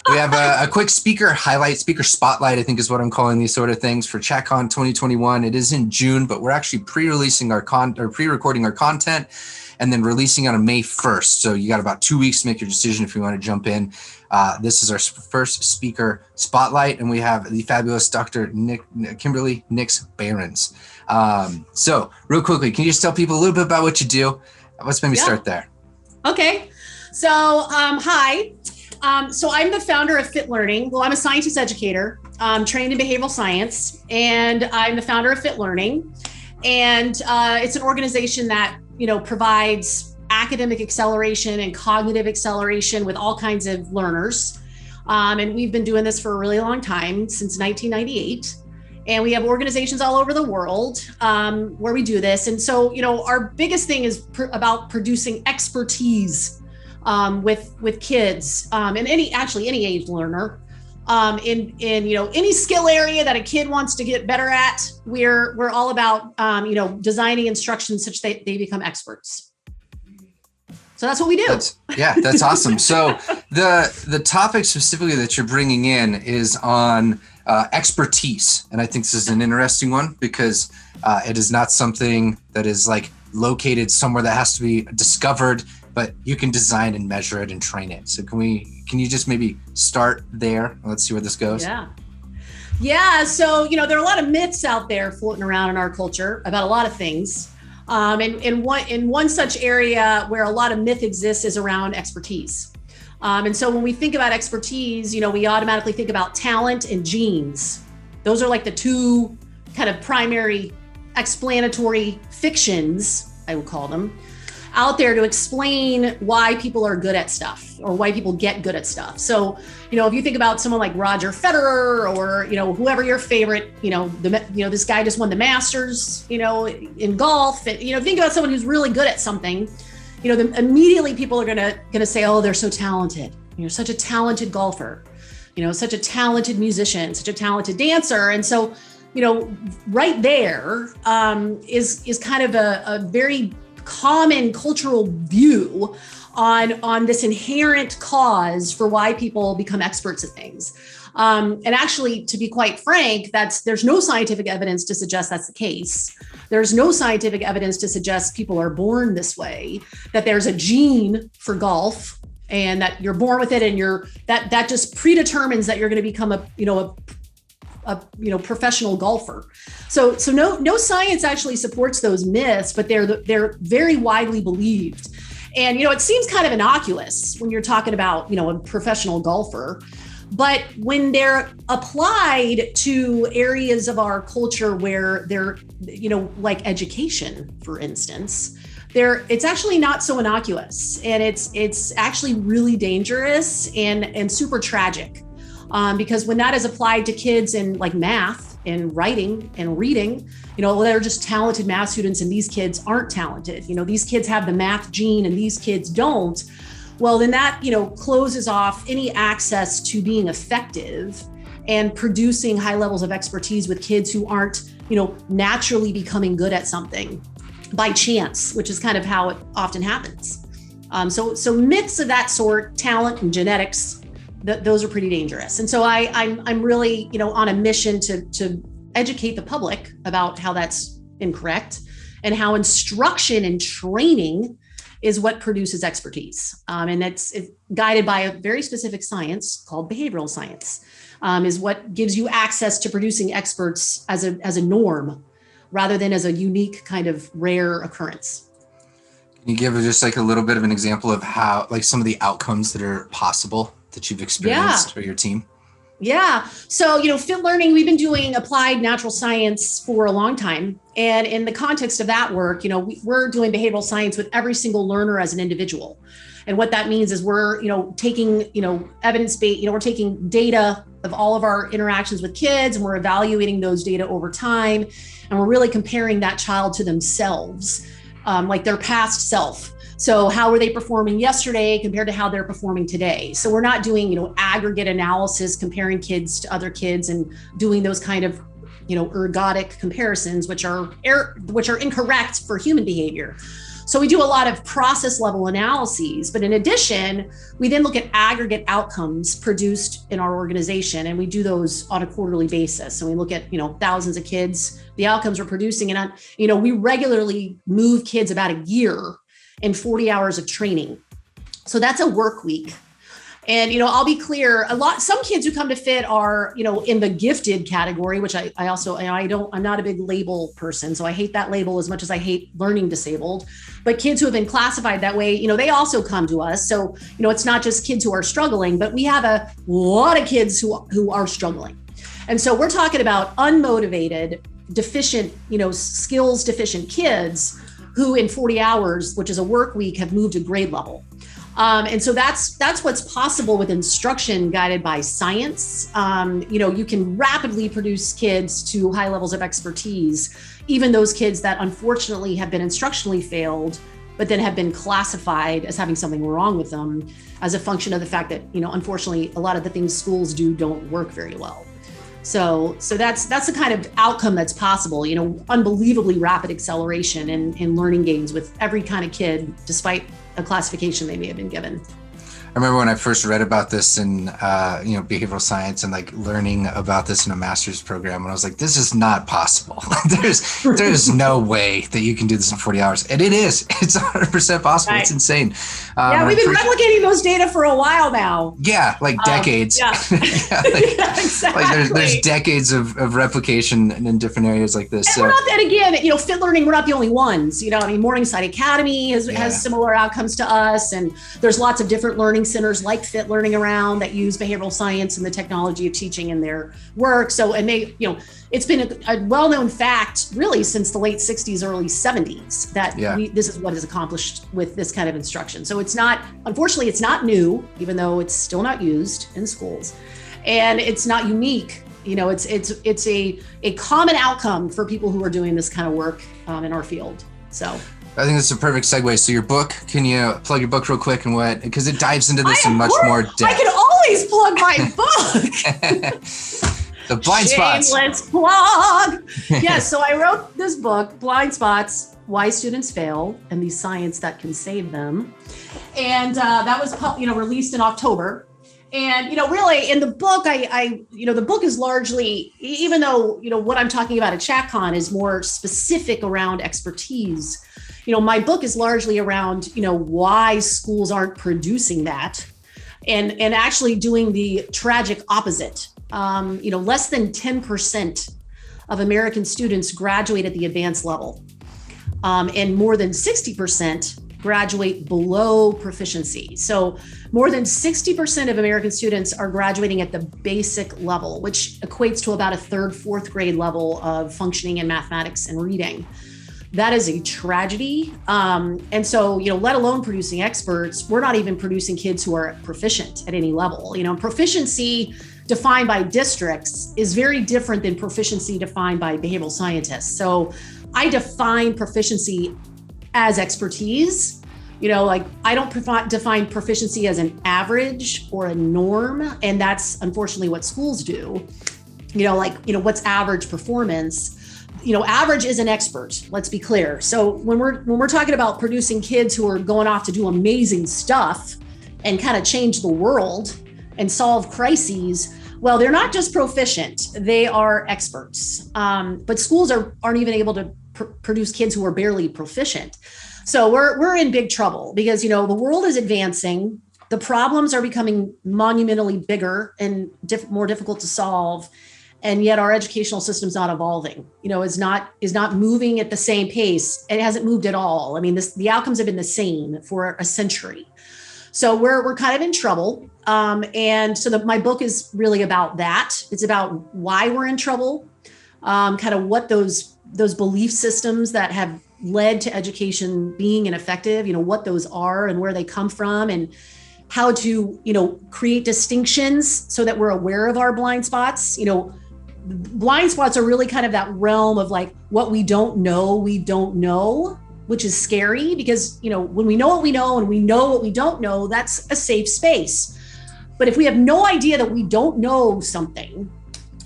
We have a quick speaker highlight, speaker spotlight, I think is what I'm calling these sort of things for CHATTcon 2021. It is in June, but we're actually pre-recording our content and then releasing on May 1st. So you got about 2 weeks to make your decision if you want to jump in. This is our first speaker spotlight, and we have the fabulous Dr. Kimberly Nix Berens. So real quickly, can you just tell people a little bit about what you do? Let's maybe start there. Okay. So, hi. So I'm the founder of Fit Learning. Well, I'm a scientist-educator, trained in behavioral science, and I'm the founder of Fit Learning. And it's an organization that, provides academic acceleration and cognitive acceleration with all kinds of learners. And we've been doing this for a really long time, since 1998. And we have organizations all over the world where we do this. And so, our biggest thing is about producing expertise with kids and any age learner in any skill area that a kid wants to get better at. We're all about designing instruction such that they become experts. So that's what we do. That's awesome. So the topic specifically that you're bringing in is on expertise. And I think this is an interesting one because it is not something that is like located somewhere that has to be discovered, but you can design and measure it and train it. So can you just maybe start there? Let's see where this goes. Yeah. So, there are a lot of myths out there floating around in our culture about a lot of things. And one such area where a lot of myth exists is around expertise. And so when we think about expertise, we automatically think about talent and genes. Those are like the two kind of primary explanatory fictions, I would call them, out there to explain why people are good at stuff or why people get good at stuff. So, if you think about someone like Roger Federer or, whoever your favorite, this guy just won the Masters, in golf, and, think about someone who's really good at something, then immediately people are going to say, oh, they're so talented. You're such a talented golfer, such a talented musician, such a talented dancer. And so, right there is kind of a very common cultural view on this inherent cause for why people become experts at things. And actually, to be quite frank, there's no scientific evidence to suggest that's the case. There's no scientific evidence to suggest people are born this way, that there's a gene for golf and that you're born with it and that just predetermines that you're going to become a professional golfer. So no science actually supports those myths, but they're very widely believed. And, it seems kind of innocuous when you're talking about, a professional golfer, but when they're applied to areas of our culture where they're, like education, for instance, it's actually not so innocuous, and it's actually really dangerous and super tragic. Because when that is applied to kids in like math and writing and reading, they're just talented math students and these kids aren't talented. These kids have the math gene and these kids don't. Well, then that, closes off any access to being effective and producing high levels of expertise with kids who aren't, naturally becoming good at something by chance, which is kind of how it often happens. So myths of that sort, talent and genetics, those are pretty dangerous. And so I'm really, on a mission to educate the public about how that's incorrect and how instruction and training is what produces expertise. And it's guided by a very specific science called behavioral science, is what gives you access to producing experts as a norm rather than as a unique kind of rare occurrence. Can you give just like a little bit of an example of how, like some of the outcomes that are possible that you've experienced for your team? Yeah. So, Fit Learning, we've been doing applied natural science for a long time. And in the context of that work, we're doing behavioral science with every single learner as an individual. And what that means is we're, taking, evidence-based, we're taking data of all of our interactions with kids, and we're evaluating those data over time. And we're really comparing that child to themselves, like their past self. So how were they performing yesterday compared to how they're performing today? So we're not doing, aggregate analysis, comparing kids to other kids and doing those kind of, ergodic comparisons, which are incorrect for human behavior. So we do a lot of process level analyses, but in addition, we then look at aggregate outcomes produced in our organization, and we do those on a quarterly basis. So we look at, thousands of kids, the outcomes we're producing, and, we regularly move kids about a year in 40 hours of training. So that's a work week. And, I'll be clear, some kids who come to FIT are, in the gifted category, which I also, I'm not a big label person. So I hate that label as much as I hate learning disabled, but kids who have been classified that way, they also come to us. So, it's not just kids who are struggling, but we have a lot of kids who are struggling. And so we're talking about unmotivated, deficient, skills deficient kids who in 40 hours, which is a work week, have moved a grade level. And so that's what's possible with instruction guided by science. You can rapidly produce kids to high levels of expertise, even those kids that unfortunately have been instructionally failed, but then have been classified as having something wrong with them as a function of the fact that, unfortunately, a lot of the things schools do don't work very well. So that's the kind of outcome that's possible, unbelievably rapid acceleration in learning gains with every kind of kid, despite a classification they may have been given. I remember when I first read about this in, behavioral science and like learning about this in a master's program, and I was like, this is not possible. There's no way that you can do this in 40 hours. And it is. It's 100% possible. Right. It's insane. We've been replicating those data for a while now. Yeah, like decades. Exactly. There's decades of replication in different areas like this. And FIT Learning, we're not the only ones. Morningside Academy has similar outcomes to us. And there's lots of different learning centers like FIT Learning around that use behavioral science and the technology of teaching in their work. So, and they, it's been a well-known fact really since the late 60s, early 70s that this is what is accomplished with this kind of instruction. So unfortunately, it's not new, even though it's still not used in schools, and it's not unique. It's a common outcome for people who are doing this kind of work in our field. So I think that's a perfect segue. So your book, can you plug your book real quick and what, because it dives into this in much more depth. I can always plug my book. The Blind Spots. Shameless plug. Yes, so I wrote this book, Blind Spots, Why Students Fail and the Science That Can Save Them. And that was released in October. And, really in the book, the book is largely, even though, what I'm talking about at CHATTcon is more specific around expertise, my book is largely around, why schools aren't producing that and actually doing the tragic opposite. Less than 10% of American students graduate at the advanced level, and more than 60% graduate below proficiency. So more than 60% of American students are graduating at the basic level, which equates to about a third, fourth grade level of functioning in mathematics and reading. That is a tragedy. And so, let alone producing experts, we're not even producing kids who are proficient at any level. Proficiency defined by districts is very different than proficiency defined by behavioral scientists. So I define proficiency as expertise. I don't define proficiency as an average or a norm. And that's unfortunately what schools do. What's average performance? Average is an expert, let's be clear. So when we're talking about producing kids who are going off to do amazing stuff and kind of change the world and solve crises, well, they're not just proficient, they are experts. But schools aren't even able to produce kids who are barely proficient. So we're in big trouble because, the world is advancing. The problems are becoming monumentally bigger and more difficult to solve. And yet our educational system's not evolving, is not moving at the same pace. It hasn't moved at all. I mean, the outcomes have been the same for a century. So we're kind of in trouble. And so my book is really about that. It's about why we're in trouble, kind of what those belief systems that have led to education being ineffective, what those are and where they come from, and how to, create distinctions so that we're aware of our blind spots. Blind spots are really kind of that realm of like what we don't know, which is scary because, when we know what we know and we know what we don't know, that's a safe space. But if we have no idea that we don't know something,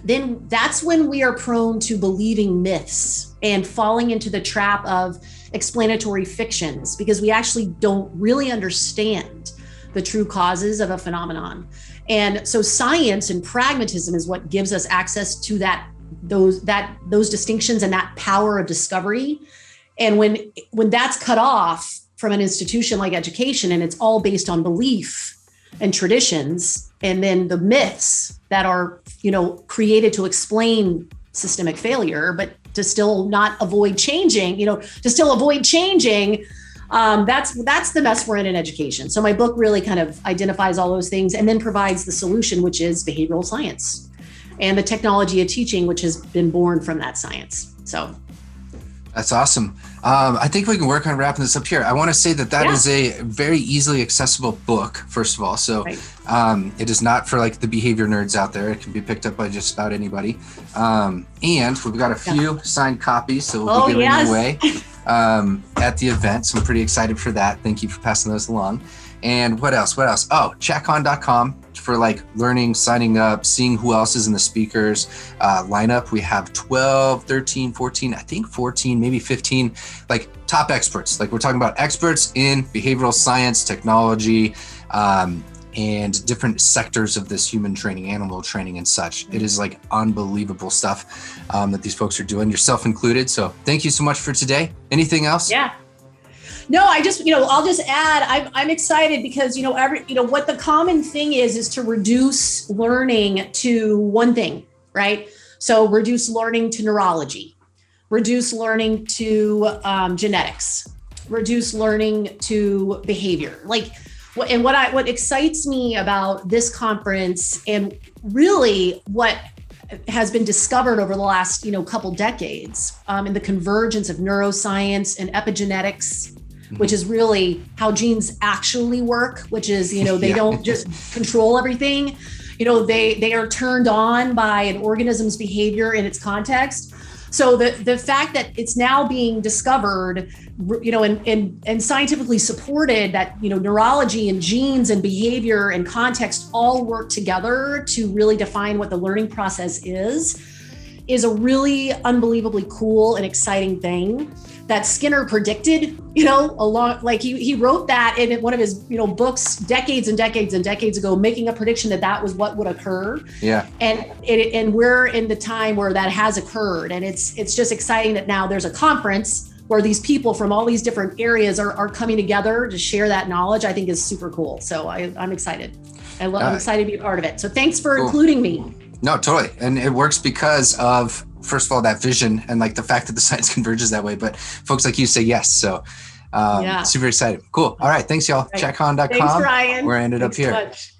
then that's when we are prone to believing myths and falling into the trap of explanatory fictions, because we actually don't really understand the true causes of a phenomenon. And so science and pragmatism is what gives us access to those distinctions and that power of discovery. And when that's cut off from an institution like education, and it's all based on belief and traditions, and then the myths that are, created to explain systemic failure, but to still not avoid changing, that's the mess we're in education. So my book really kind of identifies all those things and then provides the solution, which is behavioral science and the technology of teaching, which has been born from that science. So that's awesome. I think we can work on wrapping this up here. I want to say that is a very easily accessible book, first of all. So it is not for like the behavior nerds out there. It can be picked up by just about anybody. And we've got a few signed copies, so we'll be giving away at the event. So I'm pretty excited for that. Thank you for passing those along. And what else? Oh, CHATTcon.com for like learning, signing up, seeing who else is in the speakers lineup. We have 12, 13, 14, I think 14, maybe 15, like top experts. Like we're talking about experts in behavioral science, technology, and different sectors of this human training, animal training and such. It is like unbelievable stuff that these folks are doing, yourself included. So thank you so much for today. Anything else? Yeah. No, I'll just add, I'm excited because, what the common thing is to reduce learning to one thing, right? So reduce learning to neurology, reduce learning to genetics, reduce learning to behavior. And what excites me about this conference, and really what has been discovered over the last, couple decades, in the convergence of neuroscience and epigenetics, which is really how genes actually work, which is, they don't just control everything. They are turned on by an organism's behavior in its context. So the fact that it's now being discovered, and scientifically supported that, neurology and genes and behavior and context all work together to really define what the learning process is a really unbelievably cool and exciting thing that Skinner predicted, he wrote that in one of his, books decades and decades and decades ago, making a prediction that was what would occur. Yeah. And we're in the time where that has occurred. And it's just exciting that now there's a conference where these people from all these different areas are coming together to share that knowledge. I think is super cool. So I'm excited. I'm excited to be a part of it. So thanks for including me. No, totally. And it works because of, first of all, that vision and like the fact that the science converges that way, but folks like you say yes. So super excited. Cool. All right. Thanks y'all. Right. CHATTcon.com. Thanks, Ryan. We're ended Thanks up here. So much.